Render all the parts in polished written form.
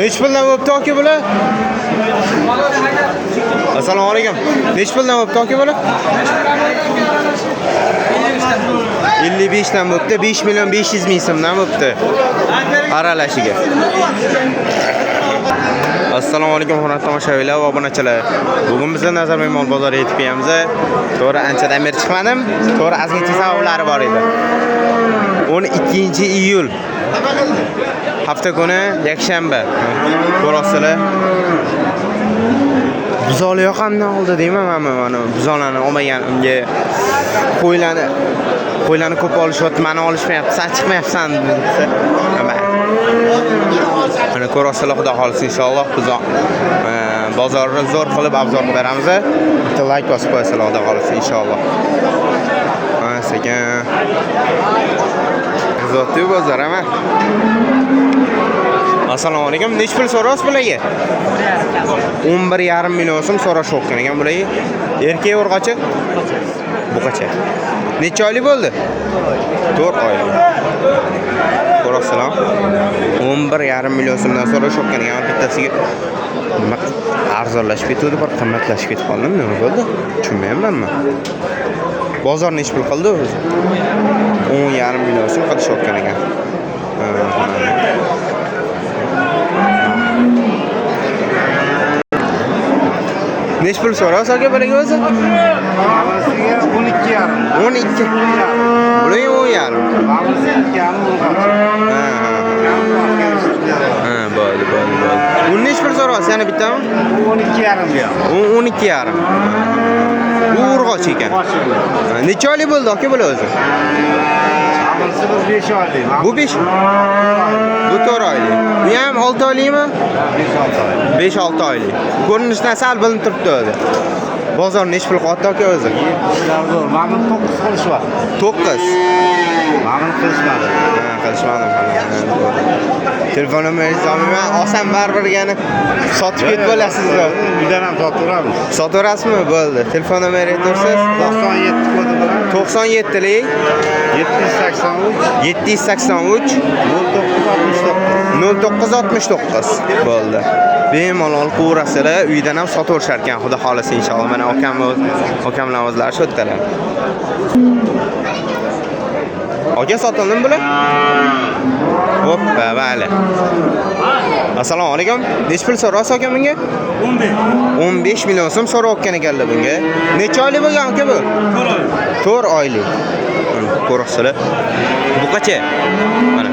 Neç puldan bo'pti aka bular? Assalomu alaykum. Neç puldan bo'pti aka bular? 55 dan bo'pti. 5 million 500 ming so'mdan bo'pti. Aralashiga. Assalomu alaykum hurmatli tomoshabinlar va obunachilar. Bugun biz Nazar mehmon bozori yetib kelamiz. To'g'ri anchadan beri chiqmadim. To'g'ri ozgincha sabablari bor edi. 12-iyul hafta kuni yakshanba. Ko'rasizlar. Buzoli yoqamdan oldi deyman mana buzolani olmaganimga qo'ylarni ko'p olishyapti, meni olishmayapti, sen chiqmayapsan desa. Mana ko'rasizlar, xudo xolisa inshaalloh biz bozorni zo'r qilib obzor beramiz. Bitta like bosib qo'yasizlar, xudo xolisa inshaalloh. Sekin zotli bozor ama. Assalomu alaykum. Nech pul so'raysiz bularga? 11,5 million so'm so'rashmoqkan ekan bularga. Erkak urg'achi? Buqacha. Necha oylik bo'ldi? 4 oylik. Ko'rasizlar. 11,5 million so'mdan so'rashmoqkan ekan bittasiga. Nima arzonlashib ketdi, bir qimmatlashib ketib qoldim. Nima bo'ldi? Tushunmayapman. Bozor nech pul qildi o'zi? 10,5 million so'm qilishmoqkan ekan. Nech pul so'raysiz aka bularga o'zi? Havasiga 12,5. 12. Bularga 10,5. Havasiga 2,5. Bo'ldi. Uni nech pul so'raysiz yana bittami? 12,5. 12,5. Bu urg'och ekan. Necha oylik bo'ldi aka bular o'zi? Havasi 5 oylik. Bu 5. Bu 4 oylik. Bu ham 6 oylikmi? 5-6 oylik. Ko'rinishdan sal bilinib turibdi o'zi. Bozor nech pul qotdi aka o'zi? Ma'lum 9 qilishyapti. 9. Ma'lum qilishmadi. Qilishmadim. Telefon nomeringizni olmayman. Olsam baribir yana sotib ketib bo'lasizlar. Uydan ham sotaveramiz. Sotaverasizmi? Bo'ldi. Telefon nomeringizni aytasiz? 97 kodi bilan 97lik 783 783 0969 bo'ldi. Bemalol qo'rasizlar, uydan ham sotaverishar ekan, xudo xolisa inshaalloh. Mana akamlar o'zlari shu yerdalar. Aka sotildimi bular? Hoppa, vale. Assalomu alaykum. Nech pul so'raysiz aka bunga? 15 million so'm so'rayotgan ekanlar bunga. Necha oylik bo'lgan aka bu? 4 oylik. Ko'rasizlar. Bu qancha? Mana.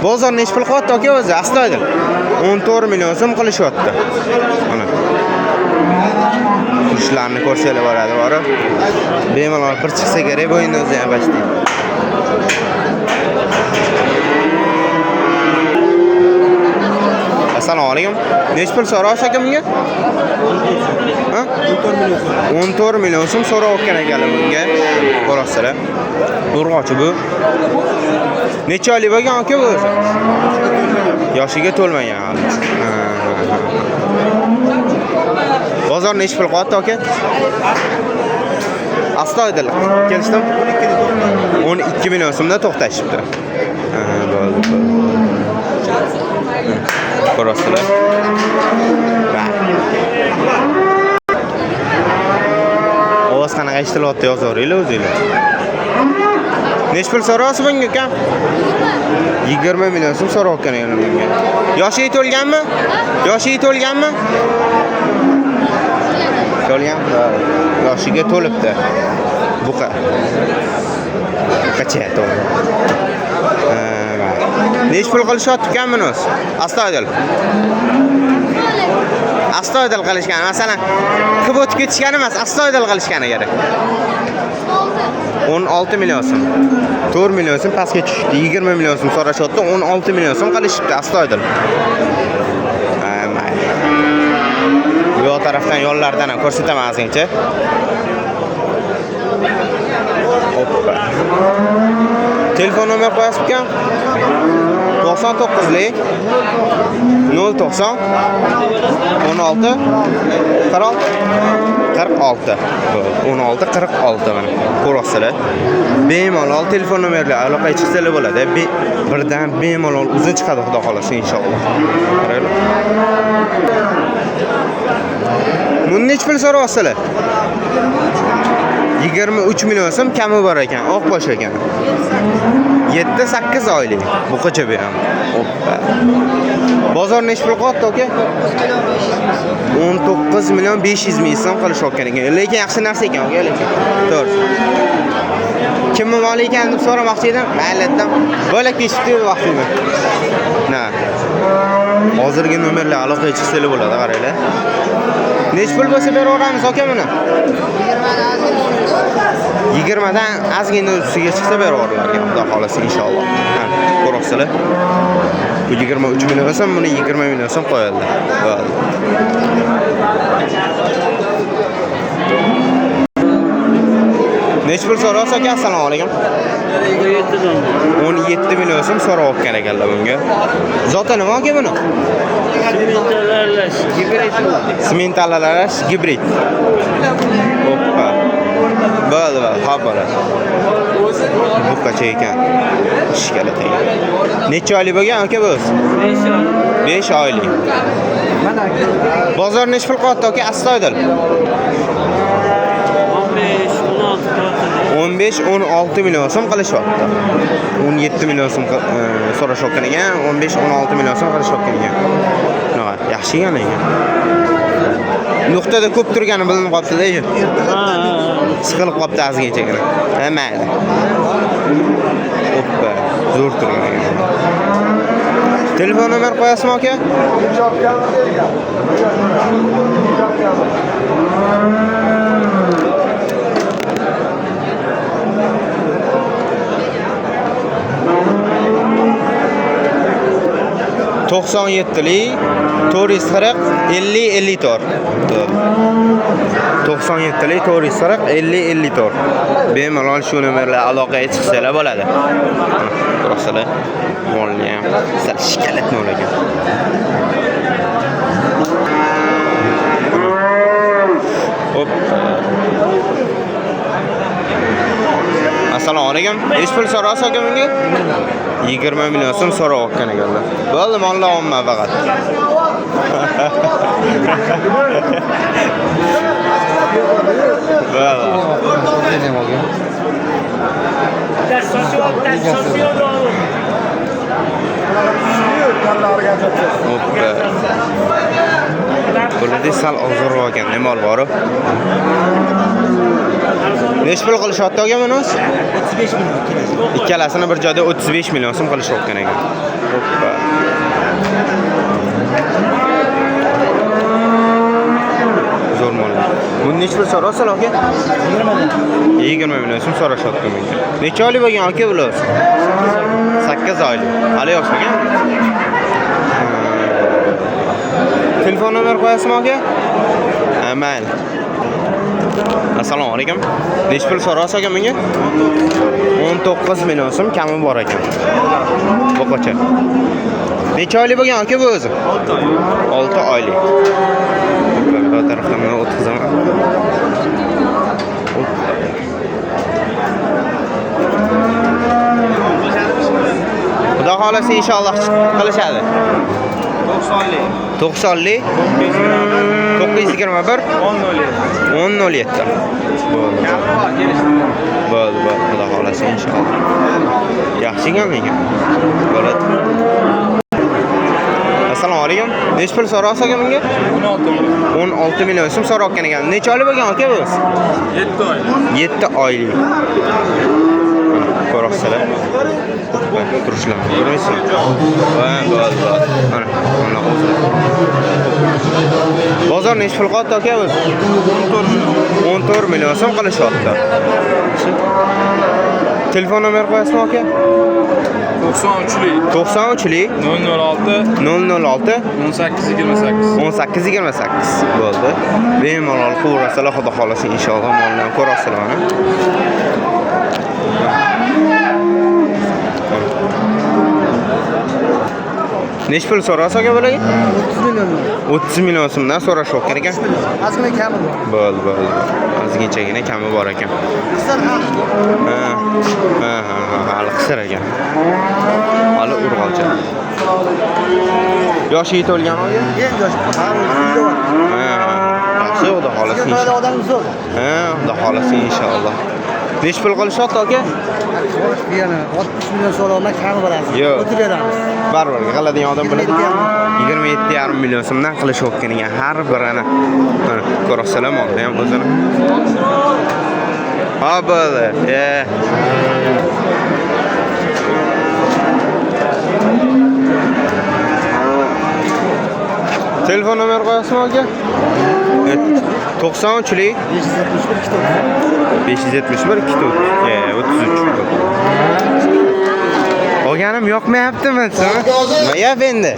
Bozor nech pul qilyapti aka o'zi? Astoydil. 14 million so'm qilishyapti. Mana. Qushlarni ko'rsanglar boradi, borib. Bemalol bir chiqsa kerak bo'yinni o'zi ham bashdi. Assalomu alaykum. Nech pul so'raysiz aka bunga? Ha? 14 million so'm so'rayotgan ekanlar bunga. Ko'rasizlar. Urg'ochi bu. Necha oylik bo'lgan aka bu? Yoshiga to'lmagan. Bozor nech pul qilyapti aka? Astoydil. Kelishdim. 12 million so'mdan to'xtashibdi. Bo'ldi. Ko'rasizlar. Ovoz qanaqa eshitilyapti yozaveringlar o'zinglar. Nech pul so'raysiz bunga aka? 20 million so'm so'rayotgan ekan bunga. Yoshi to'lganmi? To'lgan? Yoshiga to'libdi. Buqa. Qancha to'ldi? Nech pul qilishyapti ekan buni o'zi? Astoydil qilishgan. Masalan, qilib o'tib ketishgan emas, astoydil qilishgani kerak. 16 million so'm. 4 million so'm pastga tushdi. 20 million so'm so'rashyapti, 16 million so'm qilishibdi astoydil. Bu tarafdan yo'llardan ham ko'rsataman azingcha. Hoppa. Telefon nomer qo'yasizmi? 99lik 090 16 46 16 46 mana ko'rasizlar. Bemalol telefon nomerlari aloqaga chiqsalar bo'ladi. Birdan bemalol uzun chiqadi xudo xolasa inshaalloh. Qaranglar. Buni nech pul so'rayapsizlar? 23 million so'm kami bor ekan, oq bosh ekan. 7-8 oylik. Bu qancha beraman? Hoppa. Bozor nech pul qotdi aka? 19 million 500 ming so'm qilishayotgan ekan. Lekin yaxshi narsa ekan aka, lekin. To'g'ri. Kimni moli ekan deb so'ramoqchi edim. Mayli dedim. Bo'lak teshibdi vaqtida. Na. Hozirgi nomerlar aloqaga chiqsalar bo'ladi, qaranglar. Nech pul bo'lsa beraveramiz aka buni? 20 dan ozgina ustiga chiqsa beraverlar, xudo xolasa inshaalloh. Ko'rasizlar. Bu 23 million so'm, buni 20 million so'm qo'yadilar. Bo'ldi. Nech pul so'rasa aka? Assalomu alaykum. 17 million so'm so'rayotgan ekanlar bunga. Zoti nima aka buni? Simentalalash gibrid. Hoppa. Bo'ldi, xo'p bo'ladi. Bu qancha ekan? Ishkala tegan. Necha oylik bo'lgan aka bu? 5 oylik. Bozor nech pul qotdi aka? Astoydil. 15-16 million so'm qilishyapti. 17 million so'm so'rashayotgan ekan, 15-16 million so'm qilishyapti ekan. Yaxshi ekan. Nuqtada ko'p turgani bilinib qolibdi-da. Siqilib qolibdi azginchagina. Mayli. Hoppa, zo'r turgan ekan. Telefon nomer qo'yasizmi aka? 97lik 440 50 54. 97lik 440 50 54. Bemalol shu nomerlar aloqaga chiqsalar bo'ladi. Ko'rasizlar. Molni ham sal shikalat no'lagan. Hop. Assalomu alaykum. Nech pul so'rasa aka bunga? 20 million so'm so'rayotgan ekanlar. Bo'ldi, mollar olma faqat. Bularda sal ozorroq ekan, nima mol bor? Nech pul qilishyapti aka buni? 35 million. Ikkalasini bir joyda 35 million so'm qilishayotgan ekan. Hoppa. Zo'r mollar. Buni nech pul so'rasizlar aka? 20 million so'm so'rashyapti menga. Necha oylik bo'lgan aka bular? 8 oylik. Hali yosh ekan. Telefon nomer qo'yasizmi aka? Mayli. Assalomu alaykum. Nech pul so'rasa aka menga? 19 million so'm kami bor ekan. Bu qancha? Necha oylik bo'lgan aka bu o'zi? 6 oylik. Bu tarafdan o'tkazaman. Xudo xolasa inshaalloh qilishadi. 90lik 921 1007. Bo'ldi, xudo xolasa inshaalloh. Yaxshi ekan. Bo'ladi. Assalomu alaykum. Nech pul so'rasa aka bunga? 16 million so'm so'rayotgan ekan. Necha oylik bo'lgan aka bu? 7 oylik. 7 oylik. Ko'rasizlar. Turishlar. Ko'raysizmi? Bo'ldi. Mana, mana hozir. Bozor nech pul qotdi aka bu? 14 million so'm qilishyapti. Telefon nomer qo'yasizmi aka? 93lik 006 1828 bo'ldi. Bemalol qo'rasalar xudo xolasa inshaalloh moldan ko'rasizlar mana. Neç pul so'rasa aka bularga? 30 milyon. 30 million so'mdan so'rash kerak ekan. Ozgina kami bor. Bo'ldi. Ozginchagina kami bor ekan. Qisar ham. Ha, hali qisir ekan. Hali urg'olcha. Yoshi yetolgan aka? Endi yosh bor. Yaxshi, xudo xolasa. Shunday odam zo'r. Xudo xolasa inshaalloh. Nech pul qilishyapti aka? Yana 60 million so'rayman, kami borasiz. Yo'q. O'tib beramiz. Baribir qiladigan odam bo'ladi. 27,5 million so'mdan qilishayotgan ekan har birini. Mana ko'rasizlar molda ham o'zini. Ha bo'ldi. Telefon nomer qo'yasizmi aka? 93lik 571 2 33. Olganim yoqmayaptimi siz? Nima yap endi?